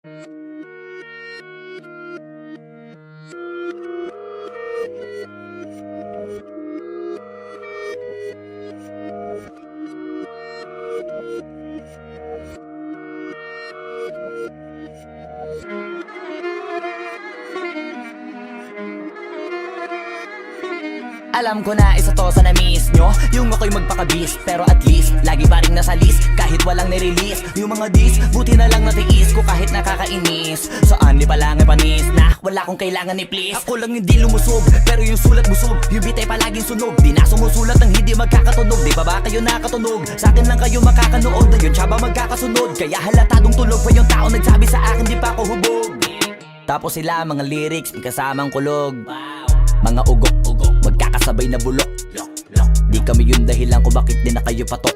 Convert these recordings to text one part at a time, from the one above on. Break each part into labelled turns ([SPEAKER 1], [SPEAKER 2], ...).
[SPEAKER 1] Alam ko na isa to sa na-miss nyo, yung ako'y magpakabis. Pero at least, lagi pa rin nasa list kahit walang nirelease. Yung mga dis, buti na lang natiis ko kahit nakakainis. Saan di pa lang ay panis na wala kong kailangan ni please. Ako lang hindi lumusog, pero yung sulat busog. Yung bitay palaging sunog, di na sumusulat ng hindi magkakatunog. Di ba ba kayo nakatunog? Sa akin lang kayo makakanood, na yun siya ba magkakasunod? Kaya halatadong tulog pa yung tao nagsabi sa akin di pa ako hubog. Tapos sila mga lyrics, may kasamang kulog. Mga ugok, magkakasabay na bulok. Di kami yung dahilan kung bakit di na kayo patok.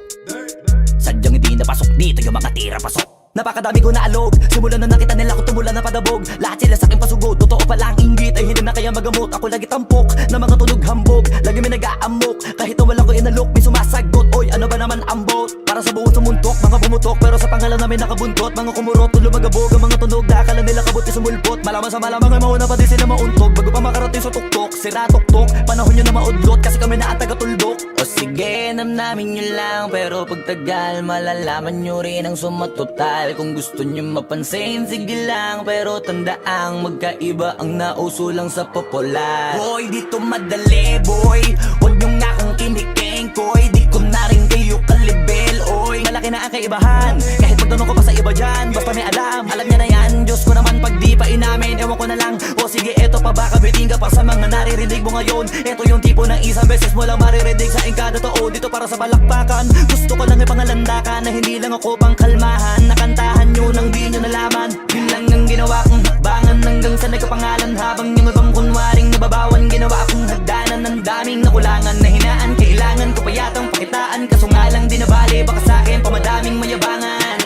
[SPEAKER 1] Sadyang hindi napasok dito yung mga tira pasok. Napakadami ko na alog, simulan na nakita nila ko tumula na padabog. Lahat sila sa akin pasugod, totoo pala ang inggit ay hindi na kaya magamot. Ako lagi tampok, na mga tunog hambog. Lagi may nag-aamok, kahit wala ko inalok. May sumasagot, oy ano ba naman ang bot? Para sa buong sumuntok, mga bumutok. Pero sa pangalan namin nakabuntot, mga kumurot, lumagabog ang mga tunog. Nakakala nila kabut na sumulpot. Malaman sa malamang ay mauna pa din sila mauntog. Bago pa makarating sa tuktok, sira tuktok. Panahon nyo na maudlot, kasi kami na ang taga-tuldok. O sige, namnamin nyo lang, pero pagtagal malalaman nyo rin ang sumatotal. Kung gusto nyo mapansin, sige lang, pero tandaang magkaiba ang nauso lang sa popular. Boy, dito madali, boy. Huwag nyo nga akong kiniking, koy. Di ko na rin kayo kalibel, oy. Malaki na ang kaibahan, kahit magtanong ko pa sa iba dyan. Basta may alam niya na yan. Diyos ko naman pag di pa inamin, ewan ko na lang. O sige, eto pa ba, kabiting ka pa sa mga naririnig mo ngayon. Eto yung tipo ng isang beses mo lang maririnig sa kada tao. Dito para sa balakbakan, gusto ko lang ipangalandakan na hindi lang ako pang kalmahan. Nakantahan nyo nang di nyo nalaman. Yun lang ang ginawa kong hakbangan hanggang sa nagkapangalan. Habang yung ibang kunwaring nababawan, ginawa akong hagdanan ng daming nakulangan na hinaan. Kailangan ko pa yatang pakitaan, kaso nga lang di nabali. Baka sa akin pamadaming mayabangan.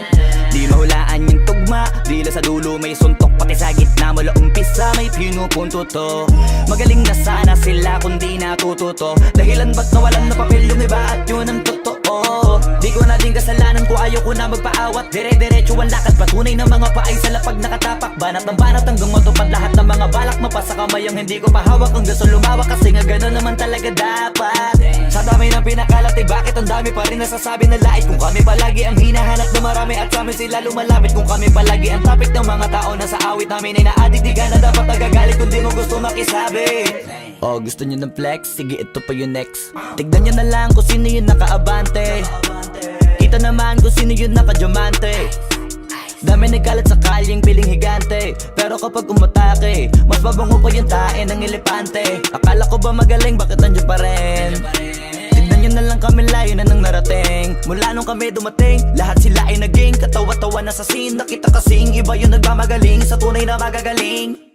[SPEAKER 1] Di mahulaan yung tugma, dila sa dulo may suntok. Pati sa gitna mula umpisa may pinupunto to. Magaling na sana sila kung di natututo. Dahilan ba't nawalan na papel yung iba at yun ang totoo. Di ko na din kasalanan ko, ayaw ko na magpaawat. Dire-diretso ang lakad, patunay ng mga paay sa lapag nakatapak. Banat ng banat hanggang matupad lahat ng mga balak. Mapasa kamay ang hindi ko pahawak hanggang sa lumawak. Kasi nga gano'n naman talaga dapat. Sa dami ng pinakalat ay bakit ang dami pa rin nasasabi na lait. Kung kami palagi ang hinahanap na marami at sa amin sila lumalapit. Kung kami palagi ang topic ng mga tao na sa awit namin ay na-addict. Di ka na dapat nagagalit kung di mo gusto makisabi. Oh, gusto nyo ng flex? Sige, ito pa yung next. Tignan nyo na lang kung sino yung nakaabante. Kita naman kung sino yung nakadiamante. Dami nagkalat sa kalyeng piling higante. Pero kapag umatake, mas babango pa yung tae ng elepante. Akala ko ba magaling, bakit nandiyan pa rin? Tignan nyo na lang kami, layo na nang narating. Mula nung kami dumating, lahat sila ay naging katawa-tawa na sa scene. Nakita kasing iba yung nagmamagaling sa tunay na magagaling.